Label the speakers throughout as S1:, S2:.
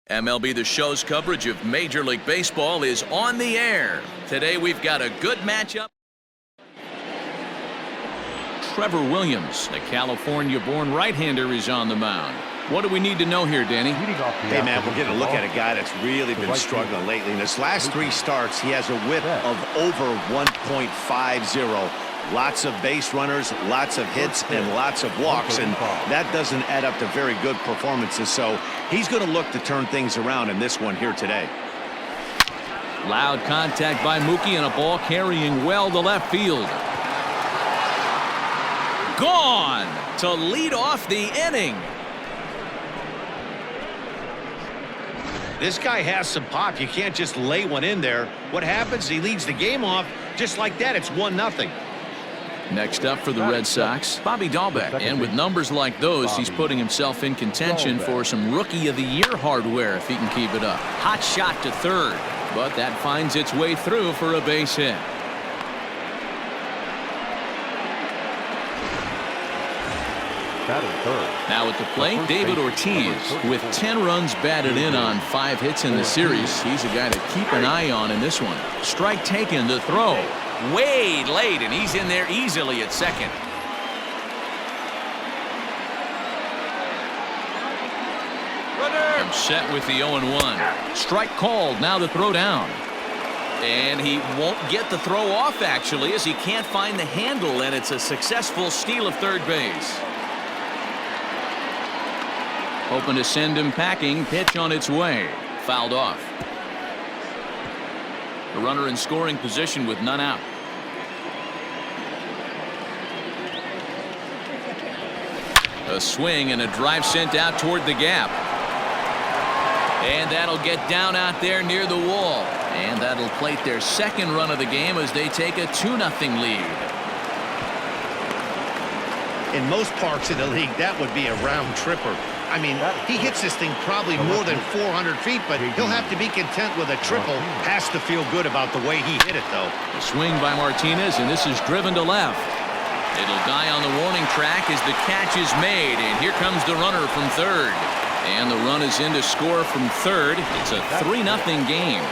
S1: MLB The Show's coverage of Major League Baseball is on the air. Today we've got a good matchup. Trevor Williams, the California-born right-hander, is on the mound. What do we need to know here, Danny?
S2: Hey, man, we're getting a look at a guy that's really been struggling lately. In his last 3 starts, he has a whip of over 1.50. Lots of base runners, lots of hits, and lots of walks, and that doesn't add up to very good performances. So he's going to look to turn things around in this one here today.
S1: Loud contact by Mookie and a ball carrying well to left field. Gone to lead off the inning.
S2: This guy has some pop. You can't just lay one in there. What happens? He leads the game off just like that. It's 1-0.
S1: Next up for the Red Sox, Bobby Dahlbeck. And with numbers like those, he's putting himself in contention for some Rookie of the Year hardware if he can keep it up. Hot shot to third, but that finds its way through for a base hit. Now at the plate, David Ortiz with 10 runs batted in on 5 hits in the series. He's a guy to keep an eye on in this one. Strike taken to throw. Way late, and he's in there easily at second. I'm set with the 0-1. Strike called. Now the throw down. And he won't get the throw off, actually, as he can't find the handle, and it's a successful steal of third base. Hoping to send him packing. Pitch on its way. Fouled off. The runner in scoring position with none out. A swing and a drive sent out toward the gap. And that'll get down out there near the wall. And that'll plate their second run of the game as they take a 2-0 lead.
S2: In most parks in the league, that would be a round tripper. I mean, he hits this thing probably more than 400 feet, but he'll have to be content with a triple. Has to feel good about the way he hit it, though.
S1: A swing by Martinez, and this is driven to left. It'll die on the warning track as the catch is made, and here comes the runner from third. And the run is in to score from third. It's a 3-0 game.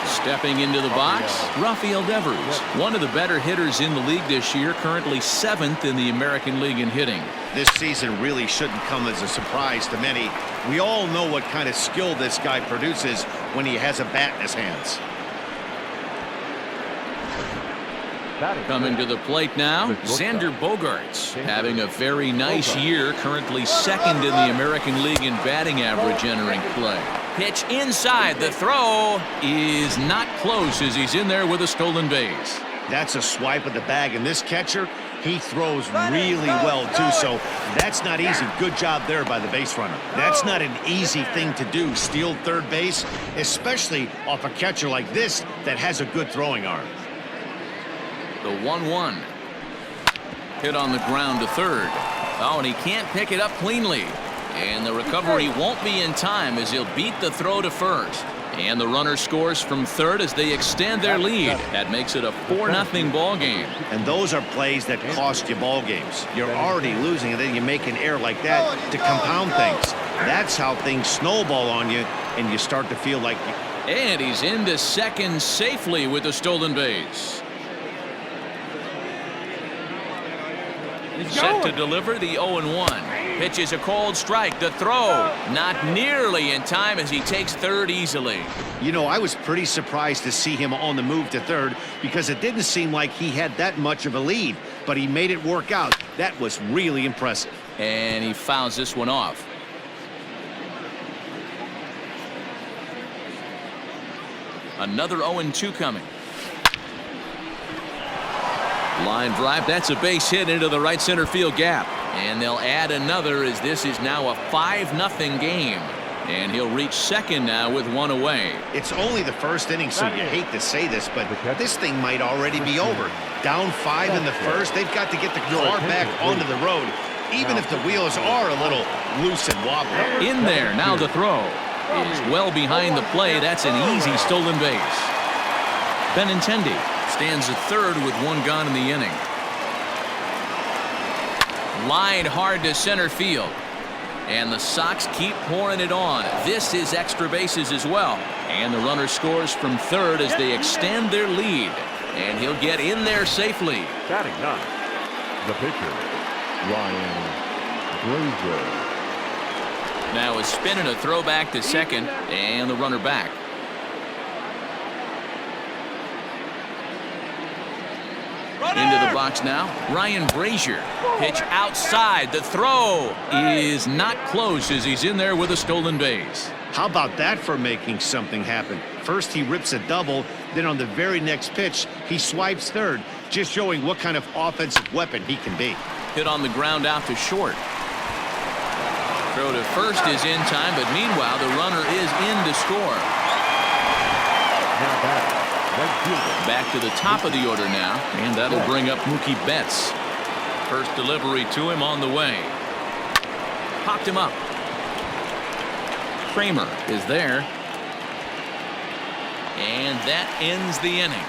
S1: Stepping into the box, Rafael Devers, one of the better hitters in the league this year, currently 7th in the American League in hitting.
S2: This season really shouldn't come as a surprise to many. We all know what kind of skill this guy produces when he has a bat in his hands.
S1: Coming to the plate now, Xander Bogaerts, having a very nice year, currently 2nd in the American League in batting average entering play. Pitch inside. The throw is not close as he's in there with a stolen base.
S2: That's a swipe of the bag, and this catcher, he throws really well too, so that's not easy. Good job there by the base runner. That's not an easy thing to do, steal third base, especially off a catcher like this that has a good throwing arm.
S1: The 1-1. Hit on the ground to third. Oh, and he can't pick it up cleanly. And the recovery won't be in time as he'll beat the throw to first. And the runner scores from third as they extend their lead. That makes it a 4-0 ball game.
S2: And those are plays that cost you ball games. You're already losing, and then you make an error like that to compound things. That's how things snowball on you, and you start to feel like...
S1: And he's into second safely with the stolen base. Set to deliver the 0-1. Pitch is a cold strike. The throw not nearly in time as he takes third easily.
S2: You know, I was pretty surprised to see him on the move to third because it didn't seem like he had that much of a lead, but he made it work out. That was really impressive.
S1: And he fouls this one off. Another 0-2 coming. Line drive. That's a base hit into the right center field gap. And they'll add another as this is now a 5-0 game. And he'll reach second now with one away.
S2: It's only the first inning, so you hate to say this, but this thing might already be over. Down 5 in the first. They've got to get the car back onto the road, even if the wheels are a little loose and wobbly.
S1: In there. Now the throw is well behind the play. That's an easy stolen base. Benintendi stands at third with one gone in the inning. Line hard to center field. And the Sox keep pouring it on. This is extra bases as well. And the runner scores from third as they extend their lead. And he'll get in there safely.
S3: Batting ninth, the pitcher, Ryan Brazier.
S1: Now a spin and a throw back to second. And the runner back. Into the box now, Ryan Brazier. Pitch outside. The throw is not close as he's in there with a stolen base.
S2: How about that for making something happen? First he rips a double, then on the very next pitch he swipes third, just showing what kind of offensive weapon he can be.
S1: Hit on the ground out to short. Throw to first is in time, but meanwhile the runner is in to score.
S3: Now back.
S1: Back to the top of the order now, and that'll bring up Mookie Betts. First delivery to him on the way. Popped him up. Kramer is there. And that ends the inning.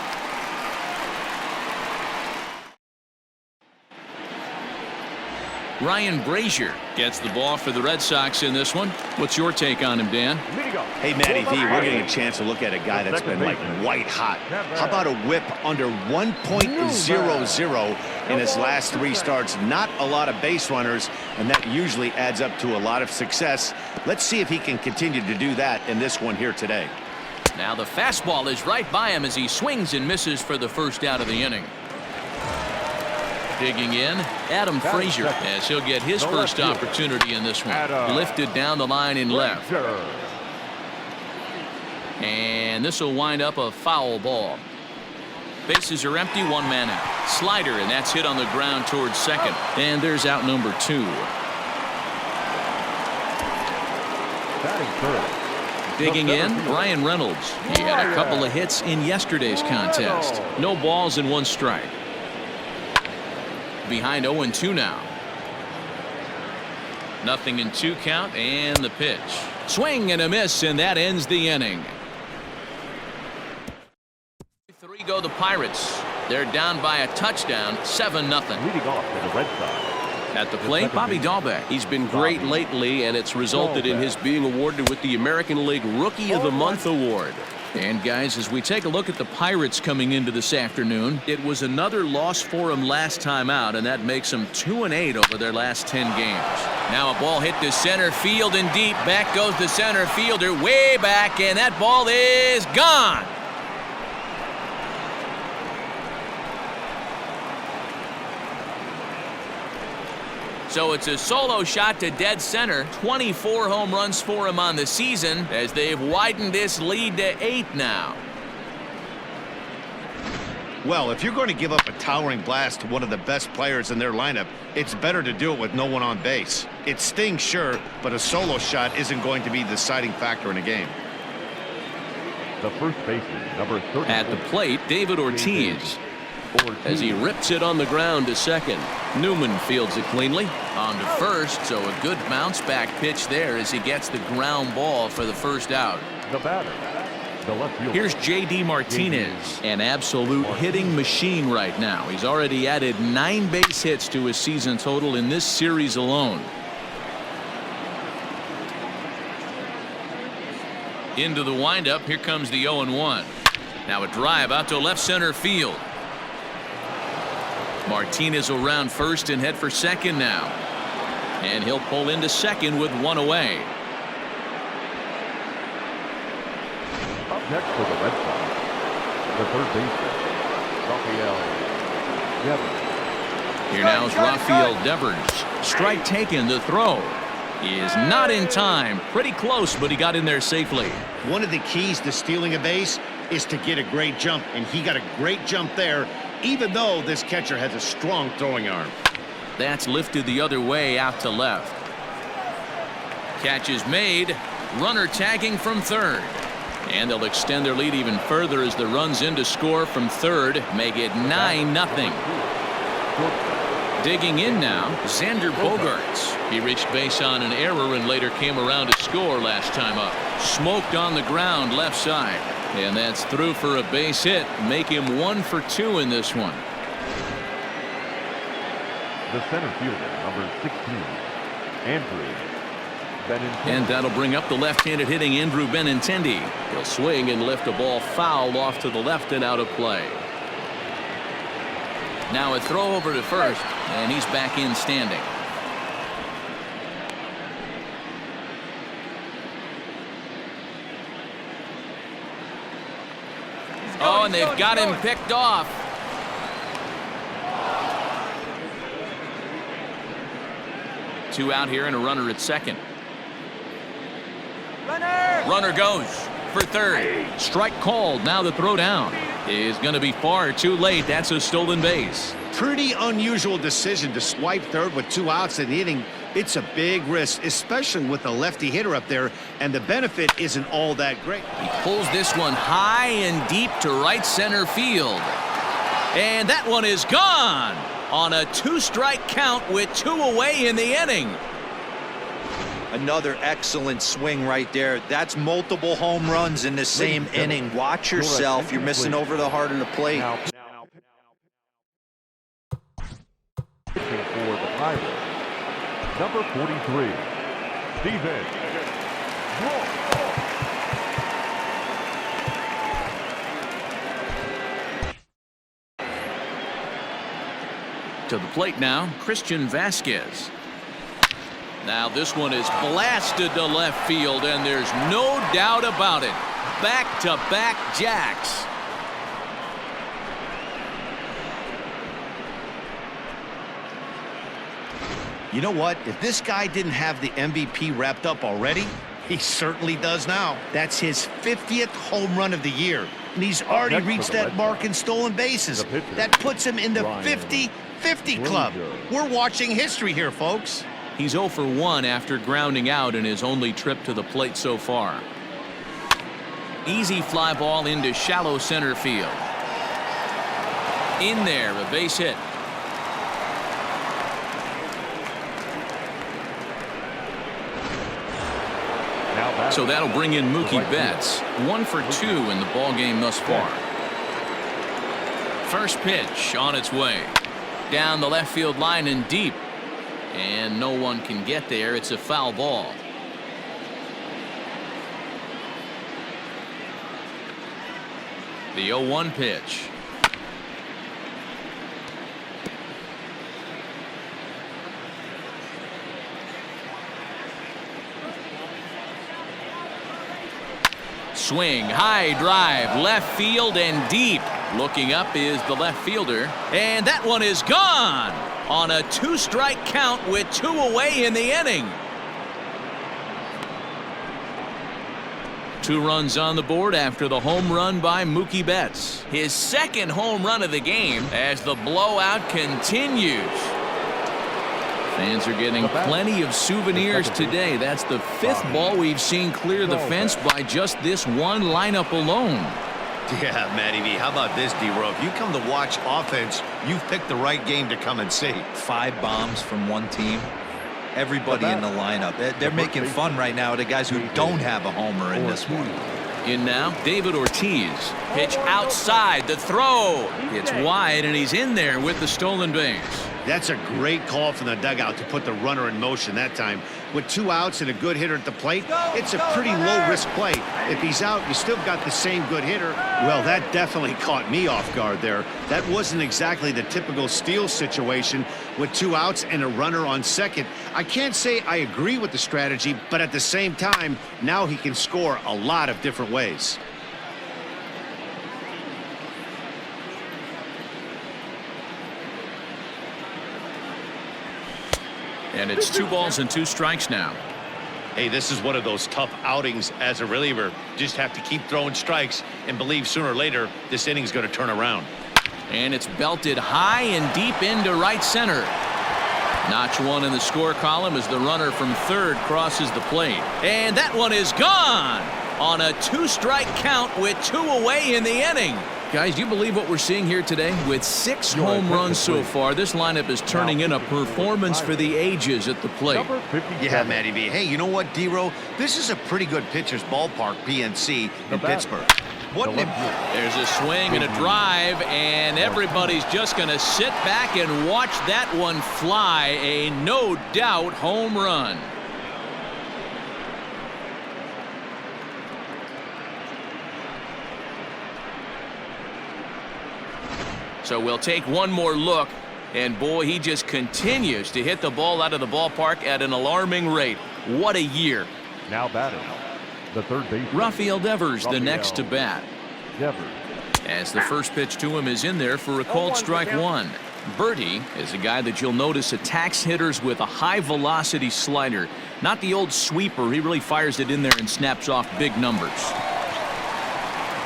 S1: Ryan Brazier gets the ball for the Red Sox in this one. What's your take on him, Dan?
S2: Hey, Matty V, we're getting a chance to look at a guy that's been like white hot. How about a whip under 1.00 in his last 3 starts? Not a lot of base runners, and that usually adds up to a lot of success. Let's see if he can continue to do that in this one here today.
S1: Now the fastball is right by him as he swings and misses for the first out of the inning. Digging in, Adam Frazier, as he'll get his first opportunity in this one. Lifted down the line in left. And this will wind up a foul ball. Bases are empty, 1 man out. Slider, and that's hit on the ground towards second. And there's out number 2. Digging in, Brian Reynolds. He had a couple of hits in yesterday's contest. No balls and 1 strike. Behind 0-2 now. Nothing in 2 count, and the pitch. Swing and a miss, and that ends the inning. 3 go the Pirates. They're down by a touchdown, 7-0.
S3: Leading off for the Red Sox.
S1: At the plate, Bobby Dahlbeck. He's been great lately, and it's resulted in his being awarded with the American League Rookie of the Month award. And guys, as we take a look at the Pirates coming into this afternoon, it was another loss for them last time out, and that makes them 2-8 over their last 10 games. Now a ball hit to center field and deep. Back goes the center fielder way back, and that ball is gone. So it's a solo shot to dead center. 24 home runs for him on the season as they've widened this lead to 8 now.
S2: Well, if you're going to give up a towering blast to one of the best players in their lineup, it's better to do it with no one on base. It stings, sure, but a solo shot isn't going to be the deciding factor in a game.
S3: The first baseman, number 30.
S1: At the plate, David Ortiz. As he rips it on the ground to second. Newman fields it cleanly. On to first, so a good bounce back pitch there as he gets the ground ball for the first out.
S3: The batter, the left fielder.
S1: Here's J.D. Martinez, an absolute hitting machine right now. He's already added 9 base hits to his season total in this series alone. Into the windup, here comes the 0-1. Now a drive out to left center field. Martinez will round first and head for second now. And he'll pull into second with 1 away.
S3: Up next for the Red Sox, the third baseman, Rafael Devers.
S1: Here now is Rafael Devers. Strike taken. The throw is not in time. Pretty close, but he got in there safely.
S2: One of the keys to stealing a base is to get a great jump, and he got a great jump there, even though this catcher has a strong throwing arm.
S1: That's lifted the other way out to left. Catch is made. Runner tagging from third. And they'll extend their lead even further as the runs in to score from third. Make it 9-0. Digging in now, Xander Bogaerts. He reached base on an error and later came around to score last time up. Smoked on the ground left side. And that's through for a base hit. Make him 1 for 2 in this one.
S3: The center fielder, number 16, Andrew Benintendi.
S1: And that'll bring up the left-handed hitting Andrew Benintendi. He'll swing and lift a ball foul off to the left and out of play. Now a throw over to first, and he's back in standing. Oh, and they've got him picked off. Two out here and a runner at second. Runner goes for third. Strike called. Now the throw down is going to be far too late. That's a stolen base.
S2: Pretty unusual decision to swipe third with 2 outs in the inning. It's a big risk, especially with a lefty hitter up there, and the benefit isn't all that great.
S1: He pulls this one high and deep to right center field. And that one is gone on a 2-strike count with 2 away in the inning.
S4: Another excellent swing right there. That's multiple home runs in the same inning. Watch yourself. You're missing over the heart of the plate.
S3: Now pitching for the Pirates, number 43, Steven.
S1: To the plate now, Christian Vasquez. Now this one is blasted to left field, and there's no doubt about it. Back-to-back jacks.
S2: You know what? If this guy didn't have the MVP wrapped up already, he certainly does now. That's his 50th home run of the year, and he's already reached that mark in stolen bases. That puts him in the 50-50 club. We're watching history here, folks.
S1: He's 0 for 1 after grounding out in his only trip to the plate so far. Easy fly ball into shallow center field. In there, a base hit. So that'll bring in Mookie Betts. 1 for 2 in the ball game thus far. First pitch on its way. Down the left field line and deep. And no one can get there. It's a foul ball. The 0-1 pitch. Swing, high drive, left field and deep. Looking up is the left fielder. And that one is gone on a 2-strike count with 2 away in the inning. 2 runs on the board after the home run by Mookie Betts. His second home run of the game as the blowout continues. Fans are getting plenty of souvenirs today. That's the 5th ball we've seen clear the fence by just this one lineup alone.
S2: Yeah, Matty V, how about this, D-Row? If you come to watch offense, you've picked the right game to come and see.
S4: 5 bombs from one team. Everybody in the lineup. They're making fun right now of the guys who don't have a homer in this one.
S1: In now, David Ortiz. Pitch outside. The throw. It's wide, and he's in there with the stolen base.
S2: That's a great call from the dugout to put the runner in motion that time. With 2 outs and a good hitter at the plate, it's a pretty low-risk play. If he's out, you still got the same good hitter. Well, that definitely caught me off guard there. That wasn't exactly the typical steal situation with 2 outs and a runner on second. I can't say I agree with the strategy, but at the same time, now he can score a lot of different ways.
S1: And it's 2 balls and 2 strikes now.
S2: Hey, this is one of those tough outings as a reliever. Just have to keep throwing strikes and believe sooner or later this inning's going to turn around.
S1: And it's belted high and deep into right center. Notch 1 in the score column as the runner from third crosses the plate. And that one is gone on a 2-strike count with 2 away in the inning. Guys, do you believe what we're seeing here today? With 6 home runs so far, this lineup is turning in a performance for the ages at the plate.
S2: Yeah, Matty V. Hey, you know what, D-Row? This is a pretty good pitcher's ballpark, PNC, in Pittsburgh.
S1: There's a swing and a drive, and everybody's just going to sit back and watch that one fly. A no-doubt home run. So we'll take one more look. And boy, he just continues to hit the ball out of the ballpark at an alarming rate. What a year.
S3: Now batting, the third baseman.
S1: Rafael Devers, the next to bat.
S3: Devers.
S1: As the first pitch to him is in there for a called strike one. Bertie is a guy that you'll notice attacks hitters with a high velocity slider. Not the old sweeper. He really fires it in there and snaps off big numbers.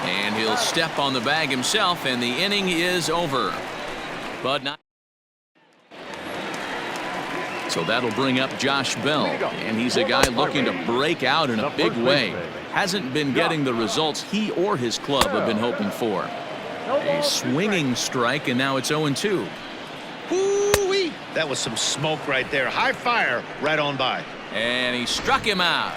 S1: And he'll step on the bag himself, and the inning is over. But not. So that'll bring up Josh Bell, and he's a guy looking to break out in a big way. Hasn't been getting the results he or his club have been hoping for. A swinging strike, and now it's 0-2.
S2: Woo-wee! That was some smoke right there. High fire right on by.
S1: And he struck him out.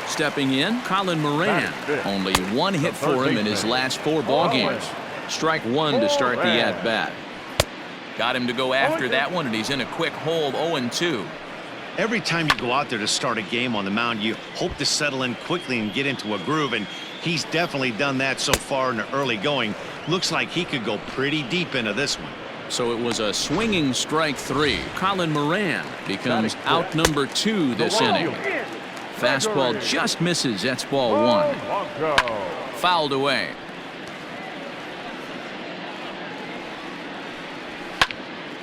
S1: Stepping in, Colin Moran. Only one hit for him in his last 4 ball games. Strike one to start the at-bat. Got him to go after that one, and he's in a quick hole, 0-2.
S2: Every time you go out there to start a game on the mound, you hope to settle in quickly and get into a groove, and he's definitely done that so far in the early going. Looks like he could go pretty deep into this one.
S1: So it was a swinging strike 3. Colin Moran becomes out number 2 this inning. Fastball just misses. That's ball 1. Fouled away.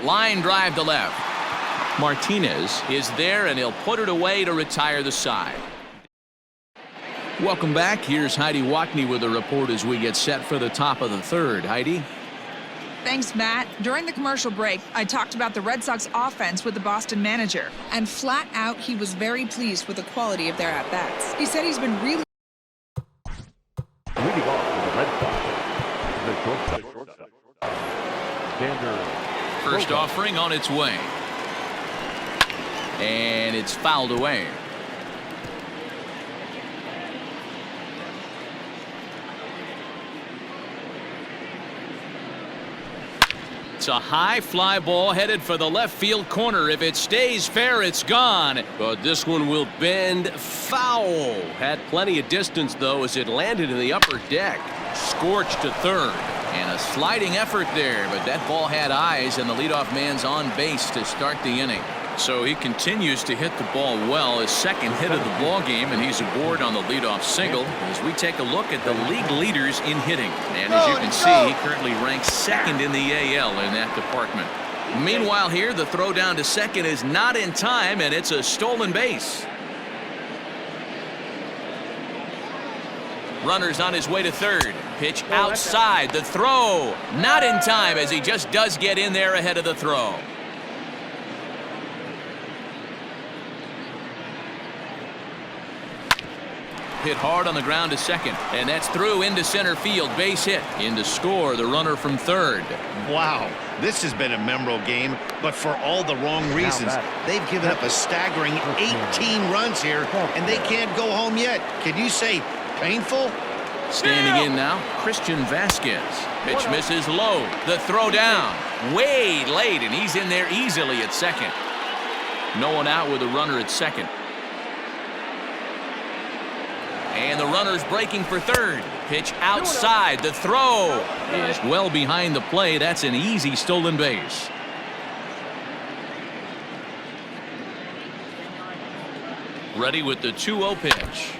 S1: Line drive to left. Martinez is there, and he'll put it away to retire the side. Welcome back. Here's Heidi Wackney with a report as we get set for the top of the third. Heidi?
S5: Thanks, Matt. During the commercial break, I talked about the Red Sox offense with the Boston manager, and flat out, he was very pleased with the quality of their at-bats. He said he's been really...
S3: Leading off for the Red Sox, the shortstop.
S1: First offering on its way. And it's fouled away. It's a high fly ball headed for the left field corner. If it stays fair, it's gone. But this one will bend foul. Had plenty of distance, though, as it landed in the upper deck. Scorched to third. And a sliding effort there, but that ball had eyes, and the leadoff man's on base to start the inning. So he continues to hit the ball well, his second hit of the ball game, and he's aboard on the leadoff single as we take a look at the league leaders in hitting. And as you can see, he currently ranks second in the AL in that department. Meanwhile here, the throw down to second is not in time, and it's a stolen base. Runner's on his way to third. Pitch outside. The throw not in time, as he just does get in there ahead of the throw. Hit hard on the ground to second, and that's through into center field. Base hit. In to score the runner from third.
S2: Wow, this has been a memorable game, but for all the wrong reasons. They've given up a staggering 18 runs here, and they can't go home yet. Can you say painful?
S1: Standing in now, Christian Vasquez. Pitch misses low. The throw down. Way late, and he's in there easily at second. No one out with a runner at second. And the runner's breaking for third. Pitch outside. The throw is well behind the play. That's an easy stolen base. Ready with the 2-0 pitch.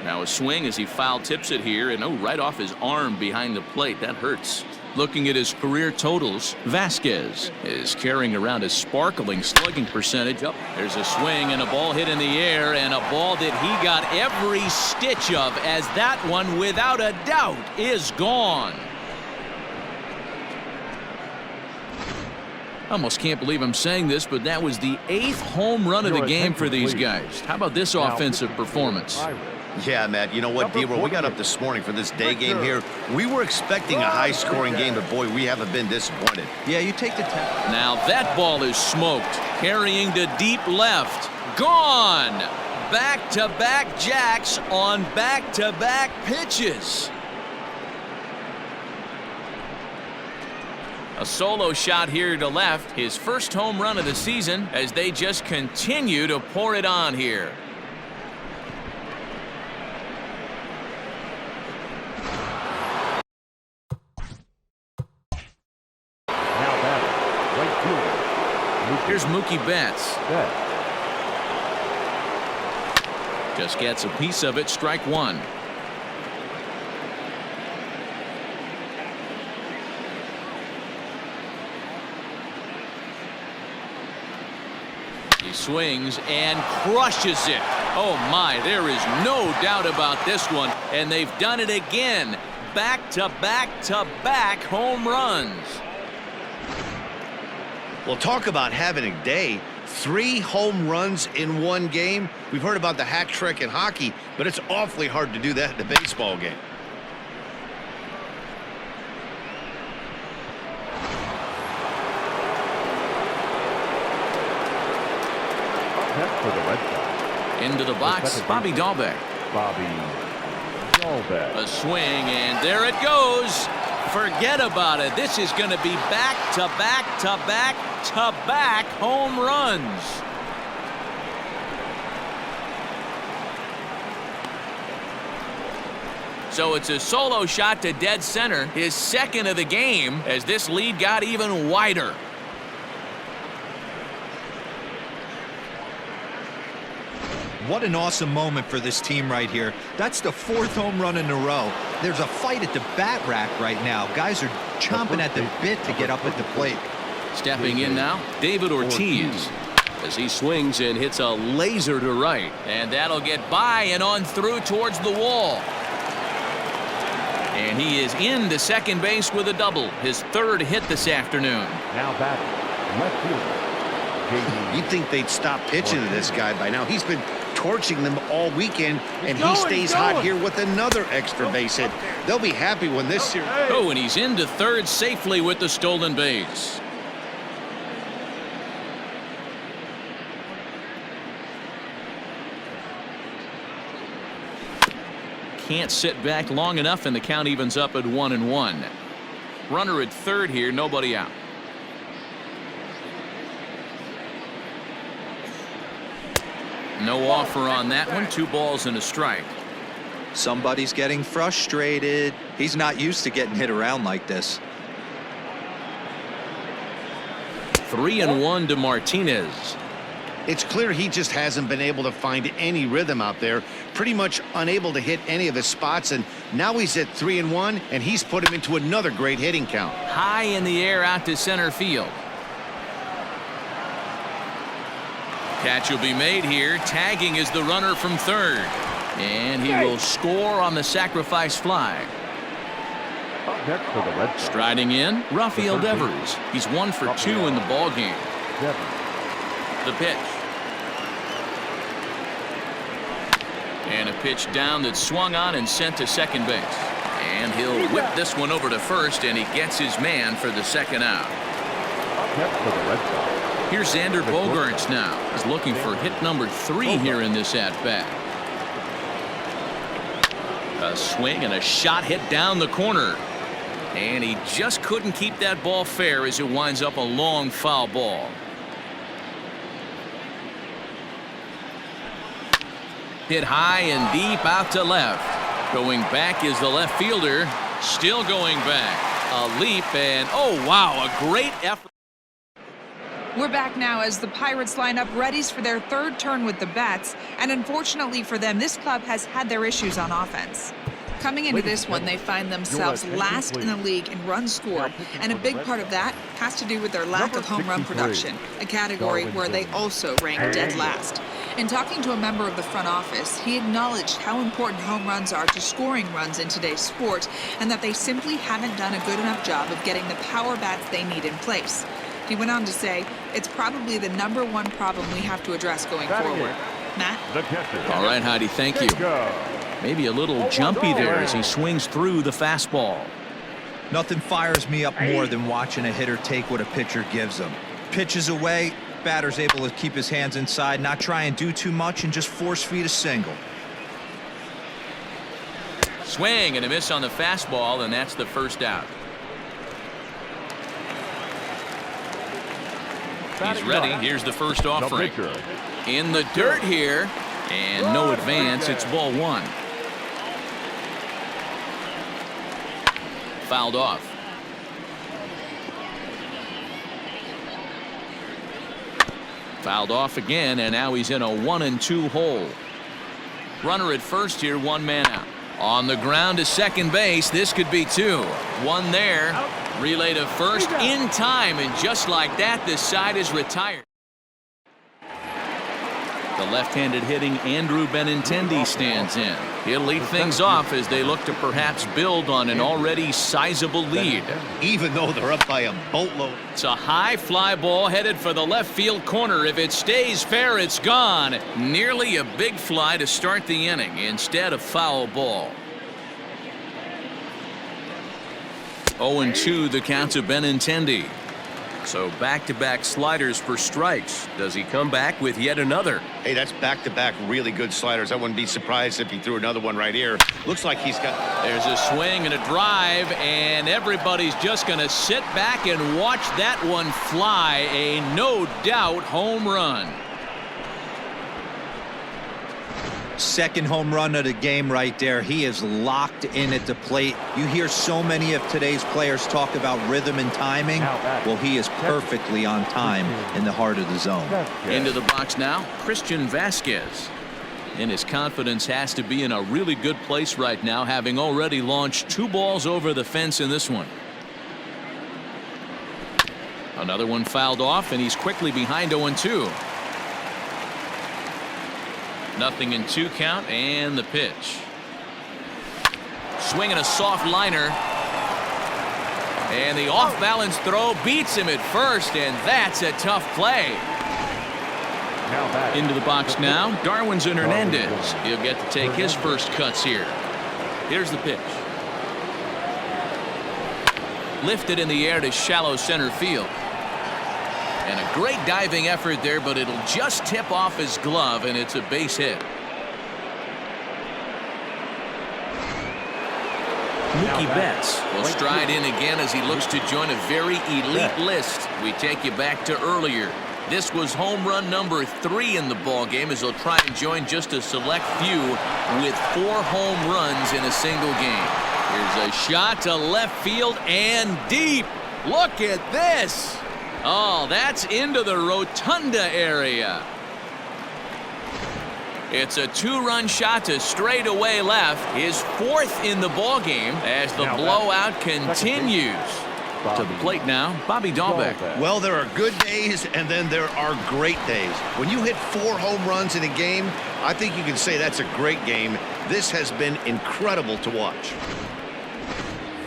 S1: Now a swing as he foul tips it here, and right off his arm behind the plate. That hurts. Looking at his career totals, Vasquez is carrying around a sparkling slugging percentage. Oh, there's a swing and a ball hit in the air, and a ball that he got every stitch of, as that one, without a doubt, is gone. Almost can't believe I'm saying this, but that was the 8th home run of the game for these guys. How about this offensive performance?
S2: Yeah, Matt, you know what, D-Roll, we got up this morning for this day game here. We were expecting a high-scoring game, but boy, we haven't been disappointed.
S4: Yeah, you take the 10.
S1: Now that ball is smoked, carrying to deep left. Gone! Back-to-back jacks on back-to-back pitches. A solo shot here to left, his first home run of the season, as they just continue to pour it on here. Here's Mookie Betts.
S3: Betts.
S1: Just gets a piece of it. Strike one. He swings and crushes it. Oh my, there is no doubt about this one. And they've done it again. Back to back to back home runs.
S2: Well, talk about having a day. 3 home runs in one game. We've heard about the hat trick in hockey, but it's awfully hard to do that in a baseball game.
S3: Next for the Red Sox.
S1: Into the box, Bobby Dahlbeck.
S3: Bobby Dahlbeck.
S1: A swing, and there it goes. Forget about it. This is going to be back to back to back to back home runs. So it's a solo shot to dead center, his second of the game, as this lead got even wider.
S4: What an awesome moment for this team right here. That's the 4th home run in a row. There's a fight at the bat rack right now. Guys are chomping at the bit to get up at the plate.
S1: Stepping in now, David Ortiz, as he swings and hits a laser to right. And that'll get by and on through towards the wall. And he is into second base with a double, his 3rd hit this afternoon.
S3: Now batting, left fielder.
S2: You'd think they'd stop pitching to this guy by now. He's been torching them all weekend, and he stays hot here with another extra base hit. They'll be happy when this series.
S1: Oh, and he's into third safely with the stolen base. Can't sit back long enough, and the count evens up at 1-1. Runner at third here, nobody out. No offer on that one. 2 balls and a strike.
S4: Somebody's getting frustrated. He's not used to getting hit around like this.
S1: 3-1 to Martinez.
S2: It's clear he just hasn't been able to find any rhythm out there. Pretty much unable to hit any of his spots, and now he's at 3-1, and he's put him into another great hitting count.
S1: High in the air out to center field. Catch will be made here. Tagging is the runner from third. And he will score on the sacrifice fly.
S3: Up next for the Red Sox.
S1: Striding in, Rafael Devers. He's 1 for 2 in the ball game. The pitch. And a pitch down that's swung on and sent to second base. And he'll whip this one over to first, and he gets his man for the second out.
S3: Up next for the Red Sox.
S1: Here's Xander Bogaerts now. He's looking for hit number 3 here in this at-bat. A swing and a shot hit down the corner. And he just couldn't keep that ball fair as it winds up a long foul ball. Hit high and deep out to left. Going back is the left fielder. Still going back. A leap, and oh wow, a great effort.
S5: We're back now as the Pirates line up readies for their 3rd turn with the bats, and unfortunately for them, this club has had their issues on offense. Coming into this one, they find themselves last in the league in runs scored, and a big part of that has to do with their lack of home run production, a category where they also rank dead last. In talking to a member of the front office, he acknowledged how important home runs are to scoring runs in today's sport, and that they simply haven't done a good enough job of getting the power bats they need in place. He went on to say, it's probably the #1 problem we have to address going forward. Matt?
S1: All right, Heidi, thank you. Maybe a little jumpy there as he swings through the fastball.
S4: Nothing fires me up more than watching a hitter take what a pitcher gives him. Pitches away, batter's able to keep his hands inside, not try and do too much, and just force feed a single.
S1: Swing and a miss on the fastball, and that's the first out. He's ready. Here's the first offering. In the dirt here, and no advance. It's ball 1. Fouled off. Fouled off again, and now he's in a 1-2 hole. Runner at first here, one man out. On the ground to second base. This could be two. One there. Relay to first in time, and just like that, this side is retired. The left-handed hitting Andrew Benintendi stands in. He'll lead things off as they look to perhaps build on an already sizable lead.
S2: Even though they're up by a boatload.
S1: It's a high fly ball headed for the left field corner. If it stays fair, it's gone. Nearly a big fly to start the inning. Instead, a foul ball. 0-2 the count to Benintendi. So back-to-back sliders for strikes. Does he come back with yet another?
S2: Hey, that's back-to-back really good sliders. I wouldn't be surprised if he threw another one right here. Looks like he's got...
S1: There's a swing and a drive, and everybody's just going to sit back and watch that one fly. A no-doubt home run.
S4: Second home run of the game right there. He is locked in at the plate. You hear so many of today's players talk about rhythm and timing. Well, he is perfectly on time in the heart of the zone.
S1: Into the box now, Christian Vasquez. And his confidence has to be in a really good place right now, having already launched 2 balls over the fence in this one. Another one fouled off, and he's quickly behind 0-2. 0-2 count, and the pitch. Swinging a soft liner. And the off-balance throw beats him at first, and that's a tough play. Into the box now, Darwinzon Hernandez. He'll get to take his first cuts here. Here's the pitch. Lifted in the air to shallow center field. And a great diving effort there, but it'll just tip off his glove, and it's a base hit. Mookie Betts will stride in again as he looks to join a very elite list. We take you back to earlier. This was home run number 3 in the ball game as he'll try and join just a select few with 4 home runs in a single game. Here's a shot to left field and deep. Look at this. Oh, that's into the rotunda area. It's a 2-run shot to straightaway left, his 4th in the ball game as the blowout continues. To the plate now, Bobby Dahlbeck.
S2: Well, there are good days, and then there are great days. When you hit 4 home runs in a game, I think you can say that's a great game. This has been incredible to watch.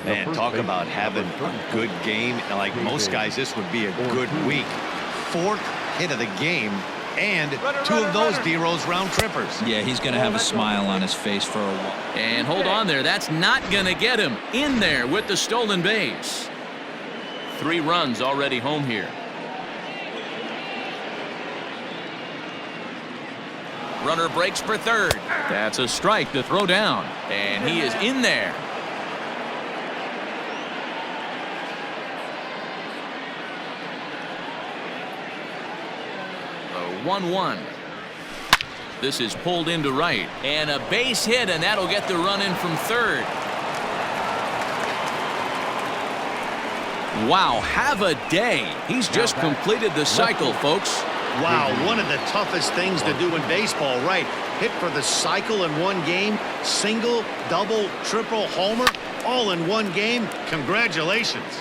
S2: Man, talk about having a good game. Like most guys, this would be a good week. 4th hit of the game, and 2 of those D-Rose round trippers.
S4: Yeah, he's going to have a smile on his face for a while.
S1: And hold on there. That's not going to get him in there with the stolen base. 3 runs already home here. Runner breaks for third. That's a strike to throw down. And he is in there. The 1-1. This is pulled into right. And a base hit, and that'll get the run in from third. Wow, have a day. He's just completed the cycle, folks.
S2: Wow, one of the toughest things to do in baseball, right? Hit for the cycle in one game, single, double, triple, homer, all in one game. Congratulations.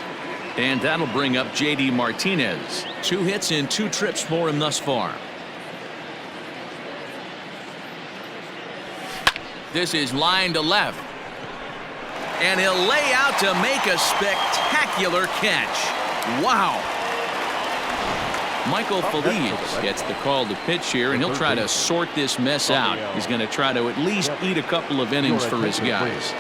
S1: And that'll bring up J.D. Martinez. 2 hits and 2 trips for him thus far. This is line to left. And he'll lay out to make a spectacular catch. Wow. Michael Feliz gets the call to pitch here, and he'll try to sort this mess out. He's going to try to at least eat a couple of innings for his guys.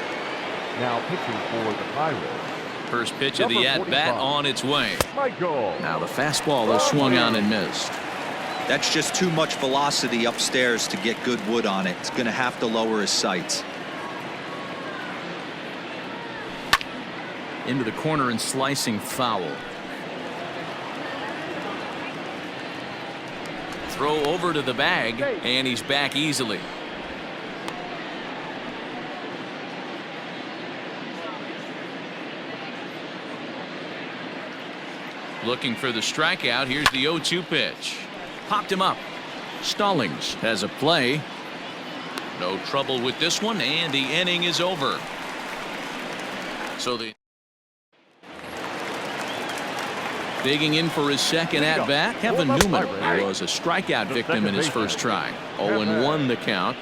S3: Now pitching for the Pirates.
S1: First pitch of the at-bat on its way. Now the fastball is swung on and missed.
S4: That's just too much velocity upstairs to get good wood on it. It's going to have to lower his sights.
S1: Into the corner and slicing foul. Throw over to the bag, and he's back easily. Looking for the strikeout. Here's the 0-2 pitch. Popped him up. Stallings has a play. No trouble with this one, and the inning is over. So the digging in for his second at bat, Kevin Newman was a strikeout victim in his first try. 0-1 the count.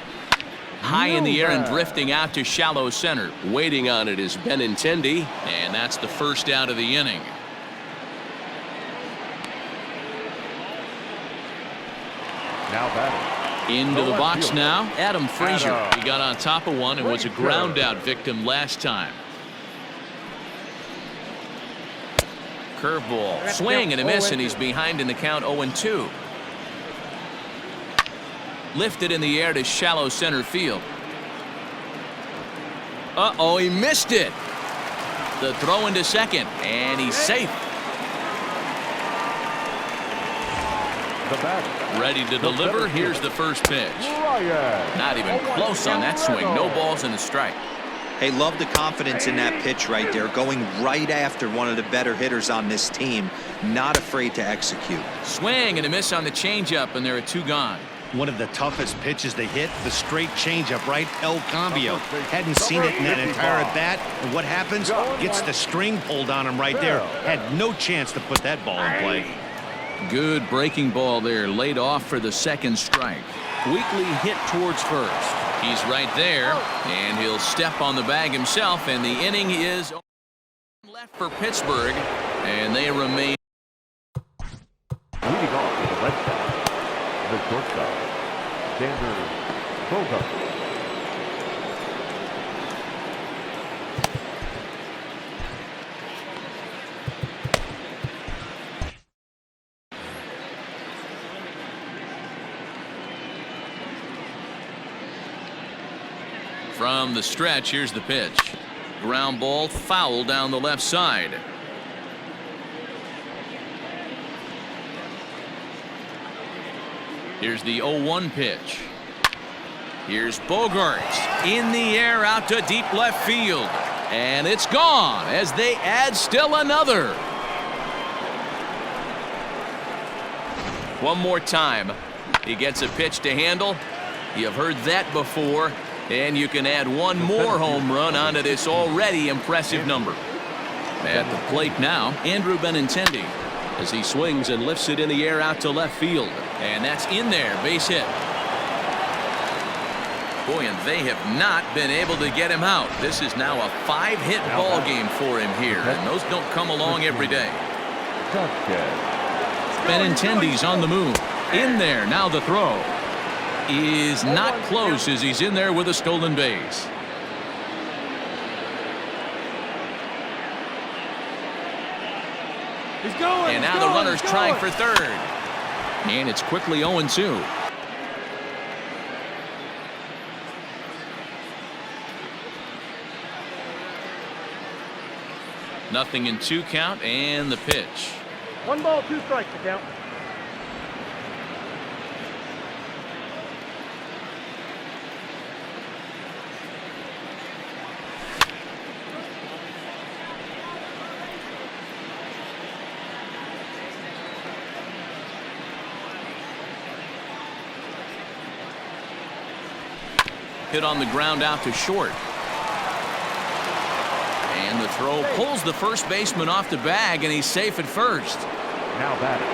S1: High in the air and drifting out to shallow center. Waiting on it is Benintendi, and that's the first out of the inning.
S3: Now batting.
S1: Into the box now, Adam Frazier. He got on top of one and was a ground out victim last time. Curveball, swing and a miss, and he's behind in the count. 0-2. Lifted in the air to shallow center field. Uh-oh, he missed it. The throw into second, and he's safe. Ready to deliver. Here's the first pitch. Not even close on that swing. No balls and a strike.
S4: Hey, love the confidence in that pitch right there. Going right after one of the better hitters on this team. Not afraid to execute.
S1: Swing and a miss on the changeup, and there are 2 gone.
S2: One of the toughest pitches to hit, the straight changeup, right? El Cambio. Hadn't seen it in that entire at bat. And what happens? Gets the string pulled on him right there. Had no chance to put that ball in play.
S1: Good breaking ball there, laid off for the second strike. Weakly hit towards first. He's right there, and he'll step on the bag himself, and the inning is left for Pittsburgh, and they remain.
S3: Leading off with the red side, the shortstop, Xander Bogaerts.
S1: From the stretch, here's the pitch. Ground ball, foul down the left side. Here's the 0-1 pitch. Here's Bogaerts in the air out to deep left field. And it's gone as they add still another. One more time. He gets a pitch to handle. You've heard that before. And you can add one more home run onto this already impressive number. At the plate now, Andrew Benintendi as he swings and lifts it in the air out to left field. And that's in there, base hit. Boy, and they have not been able to get him out. This is now a 5-hit ball game for him here, and those don't come along every day. Benintendi's on the move. In there, now the throw. Is not close as he's in there with a stolen base. And now the runner's trying for third. And it's quickly 0-2. Nothing in 2 count, and the pitch.
S6: 1 ball, 2 strikes to count.
S1: Hit on the ground out to short. And the throw pulls the first baseman off the bag, and he's safe at first.
S3: Now batting.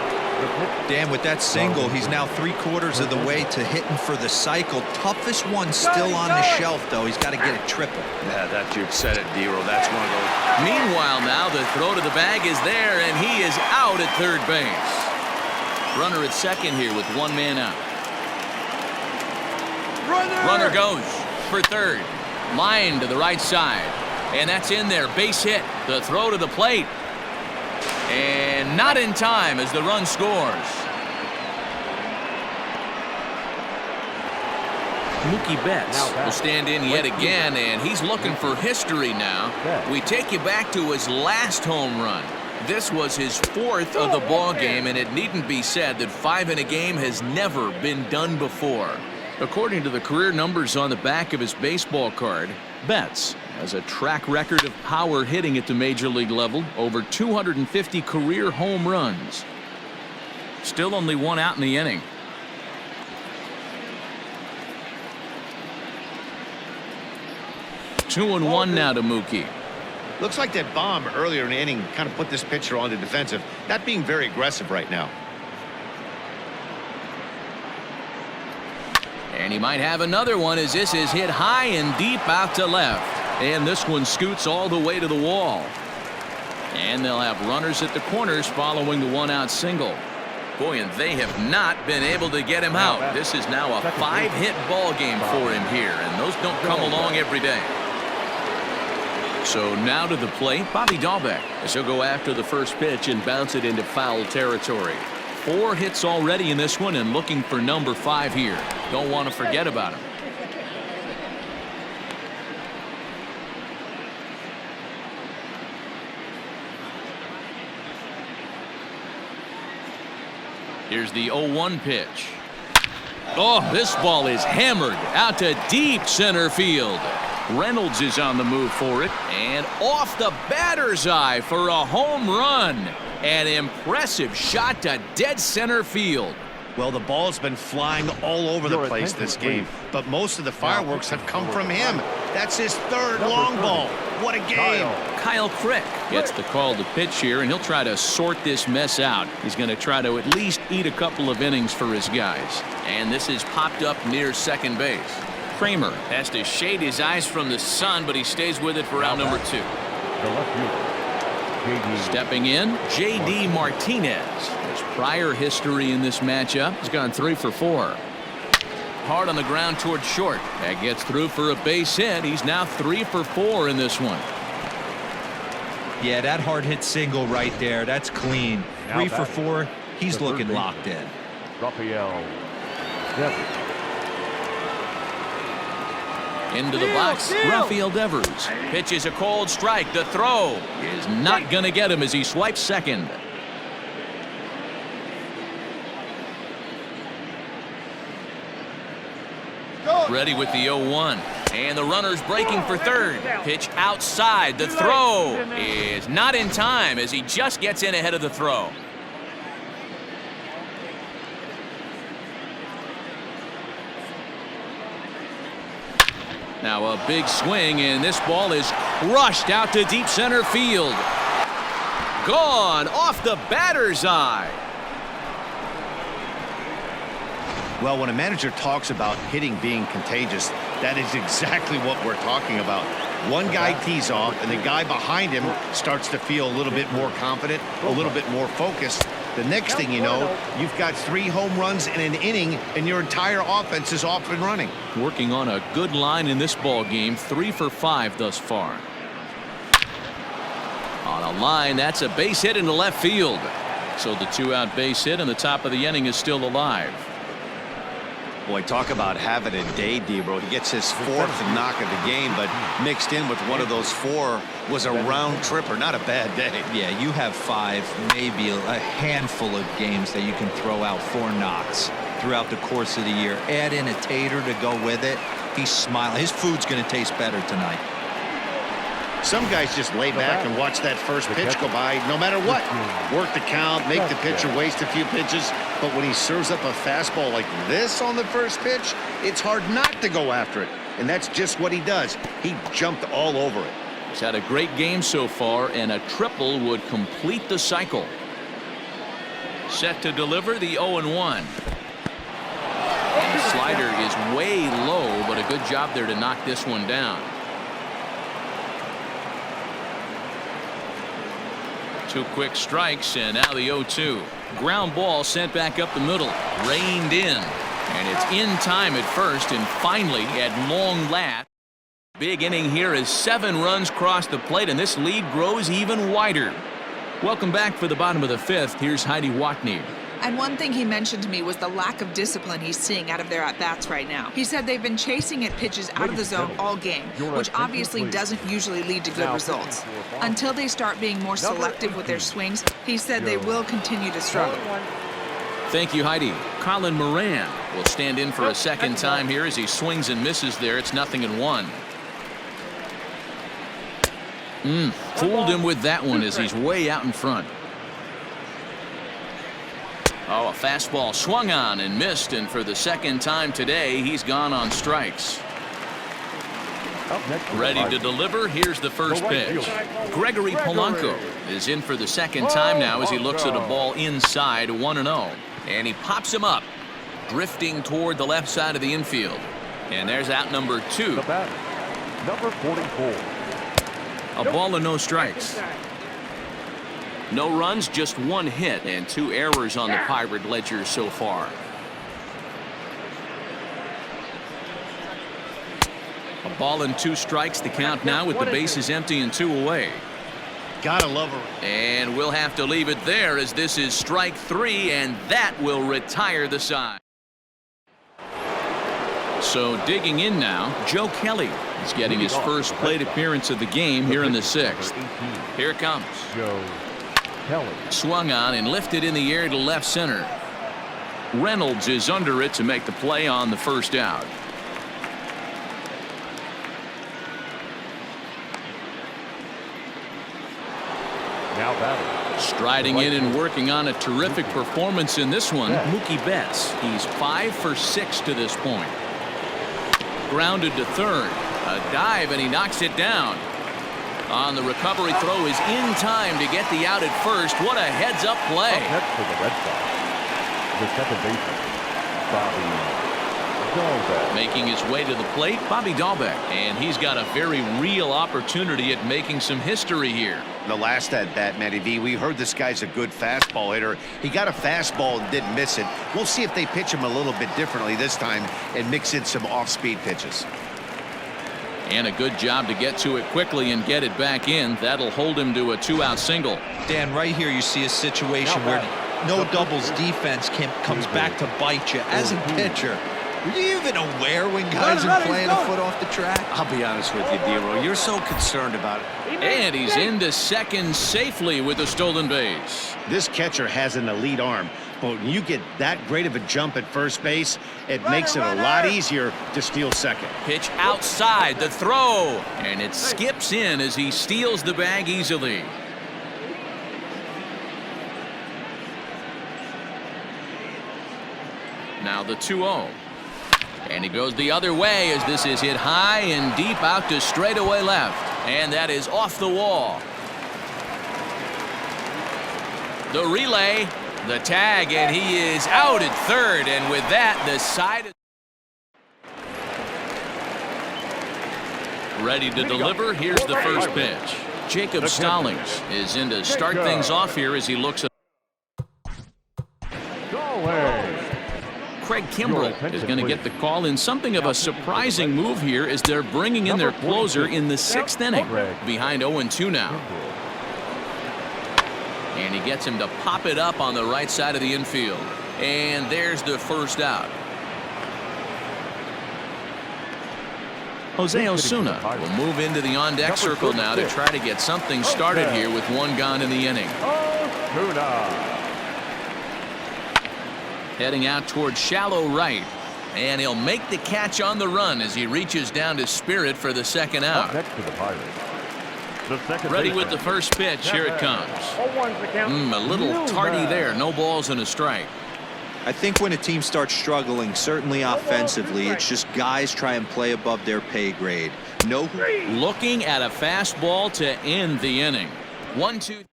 S4: Dan, with that single, he's now 3/4 of the way to hitting for the cycle. Toughest one still on the shelf, though. He's got to get a triple.
S2: Yeah, that you've said it, D-Roll. That's one of those.
S1: Meanwhile, now the throw to the bag is there, and he is out at third base. Runner at second here with 1 man out. Runner goes for third. Line to the right side. And that's in there. Base hit. The throw to the plate. And not in time as the run scores. Mookie Betts will stand in yet again, and he's looking for history now. We take you back to his last home run. This was his 4th of the ball game, and it needn't be said that 5 in a game has never been done before. According to the career numbers on the back of his baseball card, Betts has a track record of power hitting at the major league level, over 250 career home runs. Still only one out in the inning. Two and one now to Mookie.
S2: Looks like that bomb earlier in the inning kind of put this pitcher on the defensive, not being very aggressive right now.
S1: And he might have another one as this is hit high and deep out to left. And this one scoots all the way to the wall. And they'll have runners at the corners following the one-out single. Boy, and they have not been able to get him out. This is now a 5-hit ball game for him here, and those don't come along every day. So now to the plate, Bobby Dahlbeck, as he'll go after the first pitch and bounce it into foul territory. 4 hits already in this one and looking for number 5 here. Don't want to forget about him. Here's the 0-1 pitch. Oh, this ball is hammered out to deep center field. Reynolds is on the move for it, and off the batter's eye for a home run. An impressive shot to dead center field.
S2: Well, the ball's been flying all over the place this game, but most of the fireworks have come from him. That's his 3rd long ball. What a game.
S1: Kyle Crick gets the call to pitch here, and he'll try to sort this mess out. He's going to try to at least eat a couple of innings for his guys. And this is popped up near second base. Kramer has to shade his eyes from the sun, but he stays with it for out number 2. Stepping in, J.D. Martinez. His prior history in this matchup has gone 3 for 4. Hard on the ground towards short. That gets through for a base hit. He's now 3 for 4 in this one.
S4: Yeah, that hard hit single right there. That's clean. 3 for 4. He's looking locked in.
S1: Into the box, Rafael Devers pitches a cold strike. The throw is not going to get him as he swipes second. Ready with the 0-1. And the runner's breaking for third. Pitch outside. The throw is not in time as he just gets in ahead of the throw. Now a big swing, and this ball is crushed out to deep center field. Gone off the batter's eye.
S2: Well, when a manager talks about hitting being contagious, that is exactly what we're talking about. One guy tees off, and the guy behind him starts to feel a little bit more confident, a little bit more focused. The next thing you know, you've got 3 home runs in an inning, and your entire offense is off and running.
S1: Working on a good line in this ball game, 3 for 5 thus far. On a line, that's a base hit into left field. So the 2-out base hit, and the top of the inning is still alive.
S2: Boy, talk about having a day, Debro. He gets his 4th knock of the game, but mixed in with one of those 4 was a round tripper. Not a bad day.
S4: Yeah, you have 5, maybe a handful of games that you can throw out 4 knocks throughout the course of the year. Add in a tater to go with it. He's smiling. His food's going to taste better tonight.
S2: Some guys just lay back and watch that first pitch go by no matter what. Work the count, make the pitcher waste a few pitches. But when he serves up a fastball like this on the first pitch, it's hard not to go after it. And that's just what he does. He jumped all over it.
S1: He's had a great game so far, and a triple would complete the cycle. Set to deliver the 0-1. And the slider is way low, but a good job there to knock this one down. 2 quick strikes, and now the 0-2. Ground ball sent back up the middle, reined in, and it's in time at first, and finally at long last. Big inning here as 7 runs cross the plate, and this lead grows even wider. Welcome back for the bottom of the 5th. Here's Heidi Watney.
S5: And one thing he mentioned to me was the lack of discipline he's seeing out of their at-bats right now. He said they've been chasing at pitches out of the zone all game, which obviously doesn't usually lead to good results. Until they start being more selective with their swings, he said they will continue to struggle.
S1: Thank you, Heidi. Colin Moran will stand in for a second time here as he swings and misses there. It's 0-1. Fooled him with that one as he's way out in front. Oh, a fastball swung on and missed, and for the second time today, he's gone on strikes. Ready to deliver. Here's the first pitch. Gregory Polanco is in for the second time now as he looks at a ball inside 1-0. And he pops him up, drifting toward the left side of the infield. And there's out number 2.
S3: The batter, number 44.
S1: A ball and no strikes. No runs, just 1 hit and 2 errors on the Pirate ledger so far. A ball and 2 strikes to count now with the bases empty and 2 away.
S2: Gotta love her.
S1: And we'll have to leave it there as this is strike 3, and that will retire the side. So digging in now, Joe Kelly is getting his first plate appearance of the game here in the 6th. Here it comes.
S3: Joe Kelly.
S1: Swung on and lifted in the air to left center. Reynolds is under it to make the play on the first out.
S3: Now batting.
S1: Striding in and working on a terrific performance in this one, Mookie Betts. He's 5 for 6 to this point. Grounded to third. A dive, and he knocks it down. On the recovery throw is in time to get the out at first. What a heads-up play.
S3: Up next for the Red Sox, the second baseman, Bobby Dalbec.
S1: Making his way to the plate, Bobby Dalbec. And he's got a very real opportunity at making some history here.
S2: The last at bat, Matty V, we heard this guy's a good fastball hitter. He got a fastball and didn't miss it. We'll see if they pitch him a little bit differently this time and mix in some off-speed pitches.
S1: And a good job to get to it quickly and get it back in. That'll hold him to a 2-out single.
S4: Dan, right here you see a situation where no doubles defense comes back to bite you. As a pitcher, are you even aware when guys are playing a foot off the track?
S2: I'll be honest with you, Dero. You're so concerned about it.
S1: And he's into second safely with a stolen base.
S2: This catcher has an elite arm, but when you get that great of a jump at first base, it makes it a lot easier to steal second.
S1: Pitch outside, the throw, and it skips in as he steals the bag easily. Now the 2-0. And he goes the other way as this is hit high and deep out to straightaway left. And that is off the wall. The relay, the tag, and he is out at third. And with that, the side is ready to deliver. Here's the first pitch. Jacob Stallings is in to start things off here as he looks at Craig Kimbrell is going to get the call in something of a surprising move here as they're bringing in their closer in the 6th inning. Behind 0-2 now. And he gets him to pop it up on the right side of the infield. And there's the first out. Jose Osuna will move into the on-deck circle now to try to get something started here with 1 gone in the inning. Heading out towards shallow right. And he'll make the catch on the run as he reaches down to Spirit for the second out.
S3: Next to the Pirates.
S1: Ready with the first pitch. Here it comes. A little tardy there. No balls and a strike.
S4: I think when a team starts struggling, certainly offensively, it's just guys try and play above their pay grade.
S1: Looking at a fastball to end the inning. 1-2.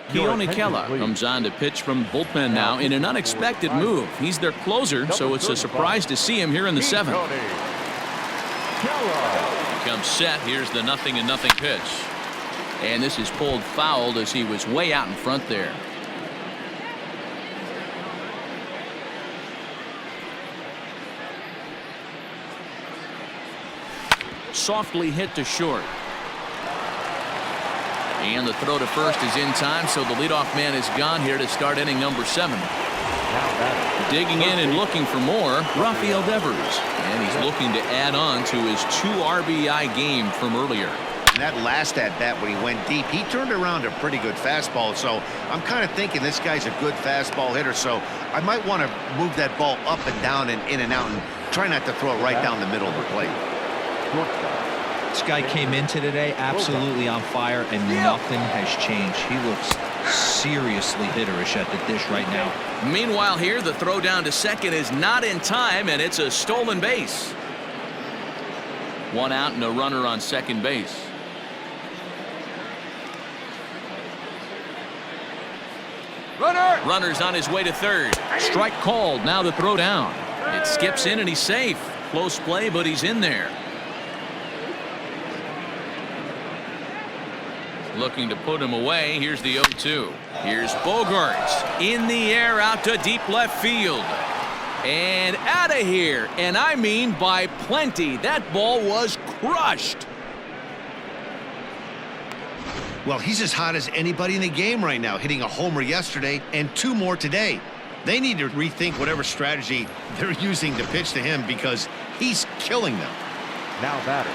S1: Keone Kela comes on to pitch from bullpen now in an unexpected move. He's their closer, so it's a surprise to see him here in the 7th. Comes set. Here's the 0-0 pitch. And this is pulled fouled as he was way out in front there. Softly hit to short. And the throw to first is in time, so the leadoff man is gone here to start inning number 7. Digging in and looking for more, Rafael Devers. And he's looking to add on to his 2 RBI game from earlier.
S2: And that last at bat when he went deep, he turned around a pretty good fastball. So I'm kind of thinking this guy's a good fastball hitter. So I might want to move that ball up and down and in and out and try not to throw it right down the middle of the plate.
S4: This guy came into today absolutely on fire, and nothing has changed. He looks seriously hitterish at the dish right now.
S1: Meanwhile here, the throw down to second is not in time, and it's a stolen base. One out and a runner on second base. Runner's on his way to third. Strike called. Now the throw down. It skips in and he's safe. Close play, but he's in there. Looking to put him away. Here's the 0-2. Here's Bogaerts in the air out to deep left field. And out of here. And I mean by plenty. That ball was crushed.
S2: Well, he's as hot as anybody in the game right now, hitting a homer yesterday and 2 more today. They need to rethink whatever strategy they're using to pitch to him because he's killing them.
S3: Now batting,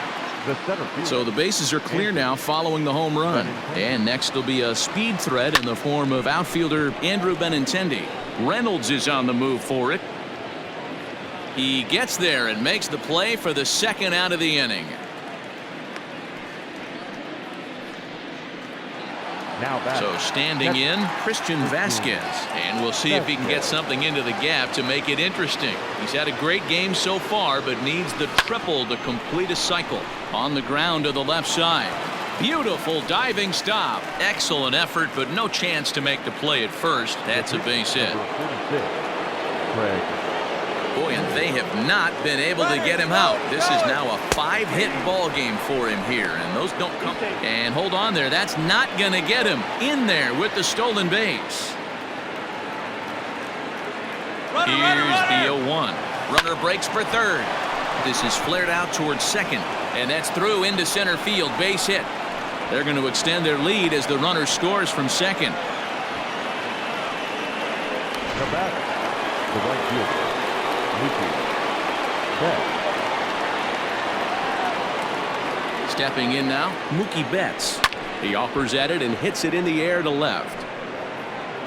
S3: the center field.
S1: So the bases are clear now following the home run. And next will be a speed threat in the form of outfielder Andrew Benintendi. Reynolds is on the move for it. He gets there and makes the play for the second out of the inning.
S3: Now
S1: So standing in, Christian Vasquez. And we'll see if he can get something into the gap to make it interesting. He's had a great game so far, but needs the triple to complete a cycle. On the ground to the left side. Beautiful diving stop. Excellent effort, but no chance to make the play at first. That's a base hit. Boy, and they have not been able to get him out. This is now a 5-hit ball game for him here, and those don't come. And hold on there. That's not going to get him in there with the stolen base. Here's the 0-1. Runner breaks for third. This is flared out towards second, and that's through into center field. Base hit. They're going to extend their lead as the runner scores from second.
S3: Come back. The right fielder.
S1: Stepping in now, Mookie Betts. He offers at it and hits it in the air to left.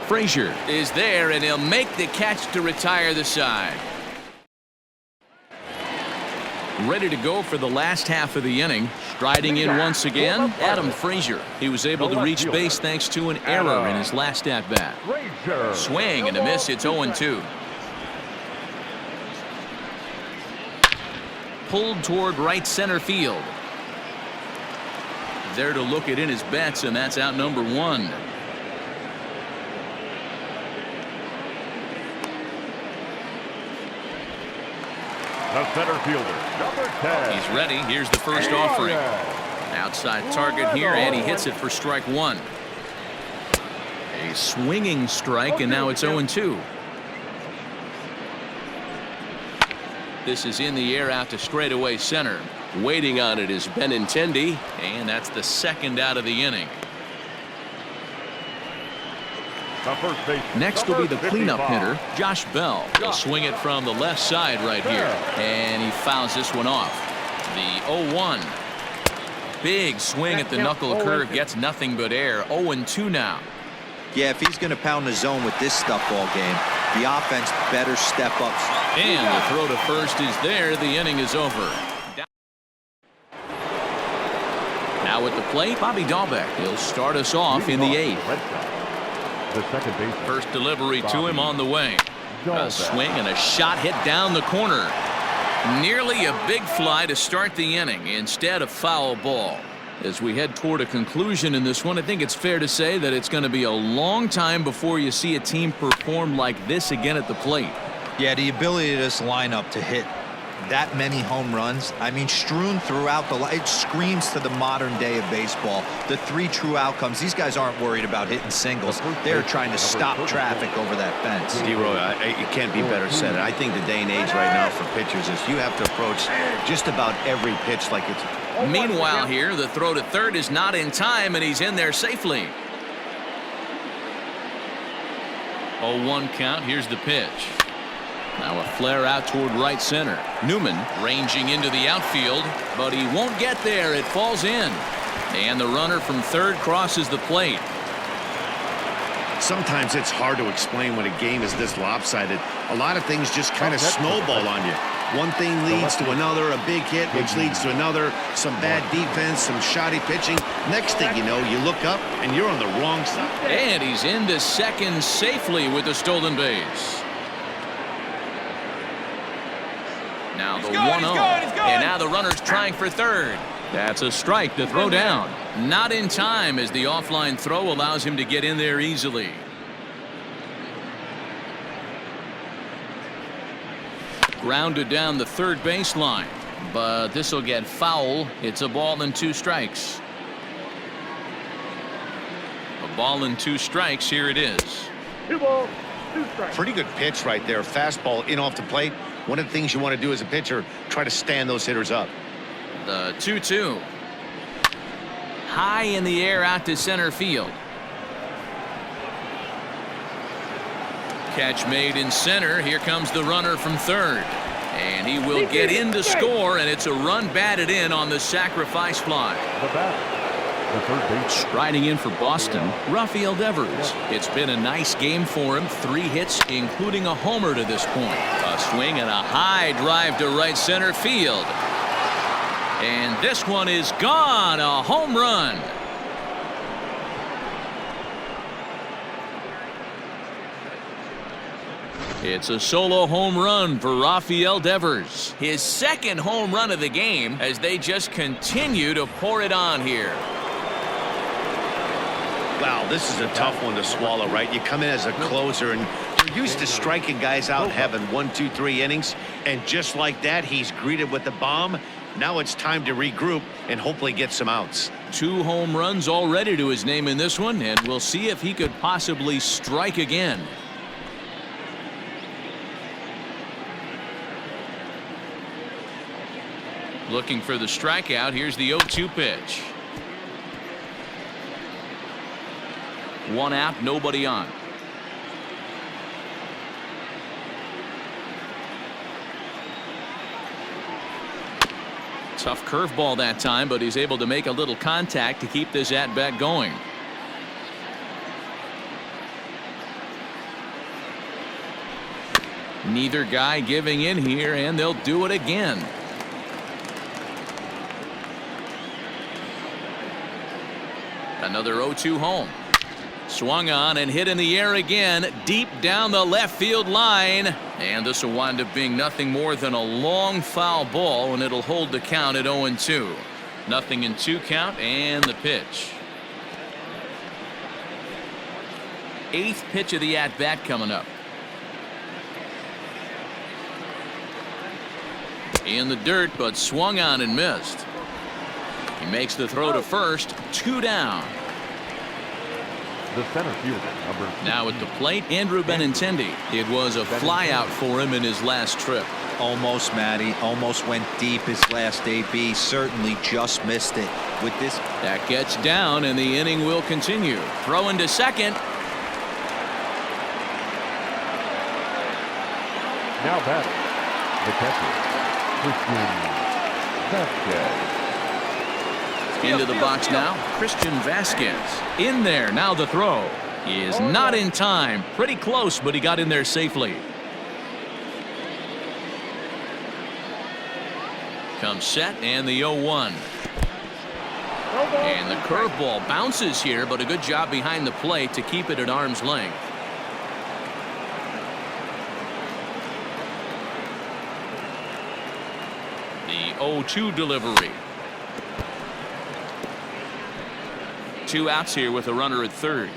S1: Frazier is there, and he'll make the catch to retire the side. Ready to go for the last half of the inning. Striding in once again, Adam Frazier. He was able to reach base thanks to an error in his last at-bat. Swing and a miss. It's 0-2. Pulled toward right center field. There to look it in his Betts, and that's out number 1.
S3: The center fielder, number 10.
S1: He's ready. Here's the first offering. Outside target here, and he hits it for strike 1. A swinging strike, and now it's 0-2. This is in the air out to straightaway center. Waiting on it is Benintendi, and that's the second out of the inning. Next will be the cleanup hitter, Josh Bell. He'll swing it from the left side right here, and he fouls this one off. The 0-1. Big swing at the knuckle curve, gets nothing but air. 0-2 now.
S4: Yeah, if he's going to pound the zone with this stuff all game, the offense better step up.
S1: And the throw to first is there. The inning is over. Now at the plate, Bobby Dahlbeck. He'll start us off in the 8th.
S3: The second base.
S1: First delivery to him on the way. A swing and a shot hit down the corner. Nearly a big fly to start the inning. Instead, a foul ball. As we head toward a conclusion in this one, I think it's fair to say that it's going to be a long time before you see a team perform like this again at the plate.
S4: Yeah, the ability of this lineup to hit that many home runs, I mean, strewn throughout the line, it screams to the modern day of baseball. The 3 true outcomes. These guys aren't worried about hitting singles. They're trying to stop traffic over that fence.
S2: D-Roy, it can't be better said. I think the day and age right now for pitchers is you have to approach just about every pitch like it's...
S1: Meanwhile here, the throw to third is not in time, and he's in there safely. 0-1 count. Here's the pitch. Now a flare out toward right center. Newman ranging into the outfield, but he won't get there. It falls in. And the runner from third crosses the plate.
S2: Sometimes it's hard to explain when a game is this lopsided. A lot of things just kind of snowball on you. One thing leads to another, a big hit, which leads to another, some bad defense, some shoddy pitching. Next thing you know, you look up and you're on the wrong side.
S1: And he's into second safely with the stolen base. Now the 1-0. And now the runner's trying for third. That's a strike to throw down. Not in time as the offline throw allows him to get in there easily. Grounded down the third baseline, but this will get foul. It's a ball and 2 strikes. A ball and 2 strikes. Here it is.
S6: 2 balls, 2 strikes.
S2: Pretty good pitch right there. Fastball in off the plate. One of the things you want to do as a pitcher, try to stand those hitters up.
S1: The 2-2. High in the air out to center field. Catch made in center. Here comes the runner from third. And he will get in to score, and it's a run batted in on the sacrifice fly.
S3: The batter, the third base.
S1: Striding in for Boston, Rafael Devers. It's been a nice game for him. 3 hits, including a homer to this point. A swing and a high drive to right center field. And this one is gone. A home run. It's a solo home run for Rafael Devers. His second home run of the game as they just continue to pour it on here.
S2: Wow, this is a tough one to swallow, right? You come in as a closer and you're used to striking guys out and having 1, 2, 3 innings. And just like that, he's greeted with the bomb. Now it's time to regroup and hopefully get some outs.
S1: 2 home runs already to his name in this one, and we'll see if he could possibly strike again. Looking for the strikeout. Here's the 0-2 pitch. 1 out, nobody on. Tough curveball that time, but he's able to make a little contact to keep this at-bat going. Neither guy giving in here, and they'll do it again. Another 0-2 home. Swung on and hit in the air again, deep down the left field line. And this will wind up being nothing more than a long foul ball, and it'll hold the count at 0-2. Nothing in 2 count, and the pitch. 8th pitch of the at-bat coming up. In the dirt, but swung on and missed. He makes the throw to first. 2 down.
S3: The center fielder, number 2.
S1: Now at the plate, Andrew Benintendi. It was a flyout for him in his last trip.
S4: Almost, Matty. Almost went deep his last AB. Certainly just missed it. With this,
S1: that gets down, and the inning will continue. Throwing to second.
S3: Now batting, the catcher, Christian Vasquez.
S1: Into the box now, Christian Vasquez. In there, now the throw. He is not in time. Pretty close, but he got in there safely. Comes set, and the 0-1. And the curveball bounces here, but a good job behind the plate to keep it at arm's length. The 0-2 delivery. 2 outs here with a runner at third.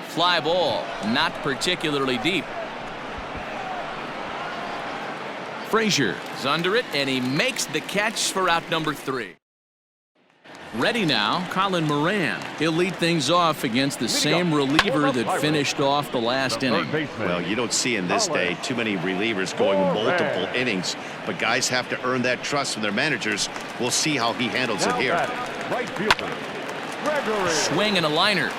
S1: Fly ball, not particularly deep. Frazier is under it, and he makes the catch for out number 3. Ready now, Colin Moran. He'll lead things off against the same reliever that finished off the last inning.
S2: Well, you don't see in this day too many relievers going multiple innings, but guys have to earn that trust from their managers. We'll see how he handles it here.
S3: Right fielder, Gregory.
S1: Swing and a liner,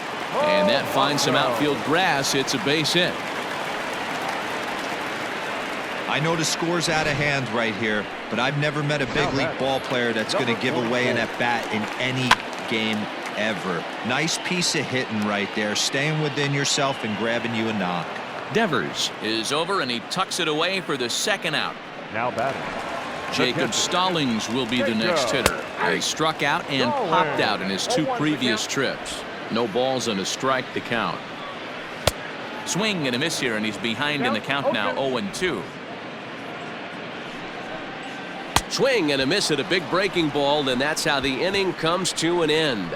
S1: and that finds some outfield grass. It's a base hit.
S4: I know the score's out of hand right here, but I've never met a big league ball player that's going to give away an at-bat in any game ever. Nice piece of hitting right there, staying within yourself and grabbing you a knock.
S1: Devers is over, and he tucks it away for the second out.
S3: Now batting.
S1: Jacob Stallings will be the next hitter. He struck out and popped out in his 2 previous trips. No balls and a strike to count. Swing and a miss here, and he's behind in the count now, 0-2.
S7: Swing and a miss at a big breaking ball, and that's how the inning comes to an end.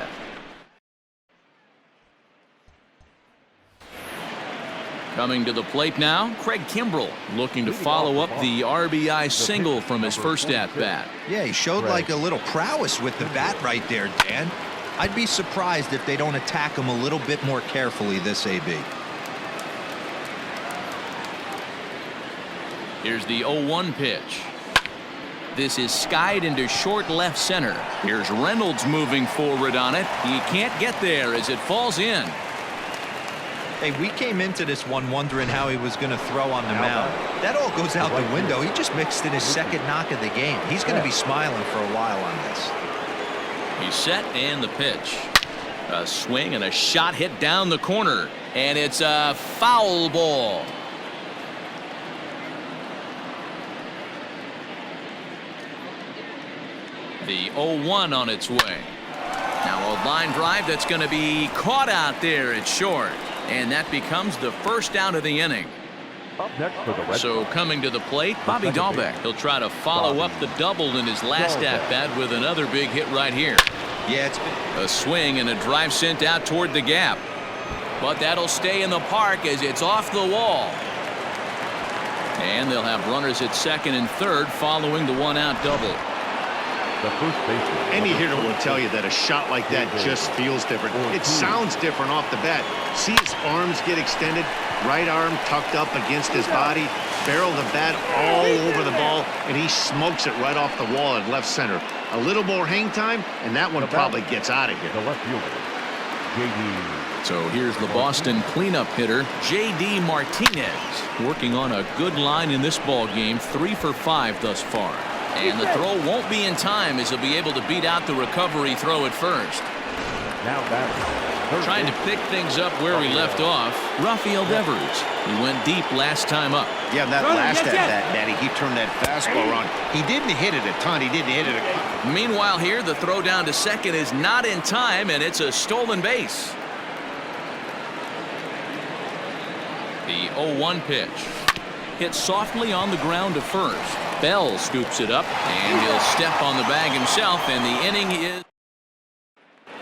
S1: Coming to the plate now, Craig Kimbrell looking to follow up the RBI single from his first at-bat.
S4: Yeah, he showed like a little prowess with the bat right there, Dan. I'd be surprised if they don't attack him a little bit more carefully this AB.
S1: Here's the 0-1 pitch. This is skied into short left center. Here's Reynolds moving forward on it. He can't get there as it falls in.
S4: Hey, we came into this one wondering how he was going to throw on the mound. That all goes out the window. He just mixed in his second knock of the game. He's going to be smiling for a while on this.
S1: He's set, and the pitch. A swing and a shot hit down the corner, and it's a foul ball. The 0-1 on its way. Now a line drive that's going to be caught out there at short. And that becomes the first out of the inning.
S3: Up next for the Red
S1: So coming to the plate, Bobby Dahlbeck. He'll try to follow up the double in his last at-bat with another big hit right here.
S4: Yeah, it's been
S1: A swing and a drive sent out toward the gap. But that'll stay in the park as it's off the wall. And they'll have runners at second and third following the one-out double.
S3: the first baseman.
S2: Any hitter will tell you that a shot like that just feels different. It sounds different off the bat. See his arms get extended, right arm tucked up against his body, barrel the bat all over the ball, and he smokes it right off the wall at left center. A little more hang time, and that one probably gets out of here.
S3: The left fielder, J.D.
S1: So here's the Boston cleanup hitter, J.D. Martinez, working on a good line in this ball game, 3 for 5 thus far. And the throw won't be in time as he'll be able to beat out the recovery throw at first.
S3: Now batting.
S1: Trying to pick things up where we left off, Rafael Devers. He went deep last time up.
S2: Yeah, that last at bat, Matty, he turned that fastball around. He didn't hit it a ton. He didn't hit it a...
S1: Meanwhile here, the throw down to second is not in time, and it's a stolen base. The 0-1 pitch. Hit softly on the ground to first. Bell scoops it up, and he'll step on the bag himself, and the inning is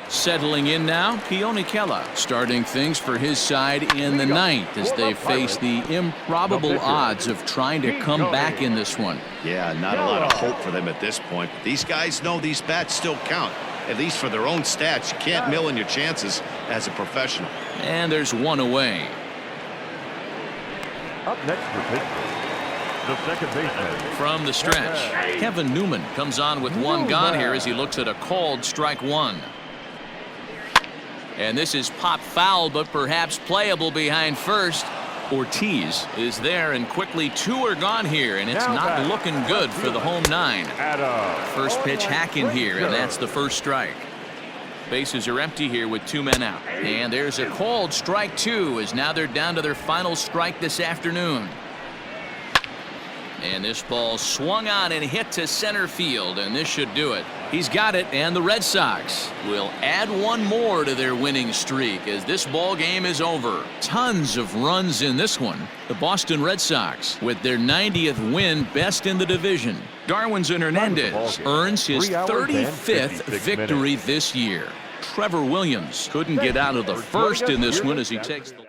S1: settling in now. Keone Kela starting things for his side in the ninth as they face the improbable odds of trying to come back in this one.
S2: Yeah, not a lot of hope for them at this point. These guys know these bats still count, at least for their own stats. You can't mill in your chances as a professional.
S1: And there's one away.
S3: Up next for Pittsburgh, the second baseman.
S1: From the stretch, Kevin Newman comes on with one gone here as he looks at a called strike one. And this is pop foul, but perhaps playable behind first. Ortiz is there, and quickly 2 are gone here, and it's not looking good for the home 9. First pitch hack in here, and that's the first strike. Bases are empty here with 2 men out. And there's a called strike 2 as now they're down to their final strike this afternoon. And this ball swung on and hit to center field, and this should do it. He's got it, and the Red Sox will add one more to their winning streak as this ball game is over. Tons of runs in this one. The Boston Red Sox with their 90th win, best in the division. Darwinzon Hernandez earns his 35th victory this year. Trevor Williams couldn't get out of the first in this one as he takes the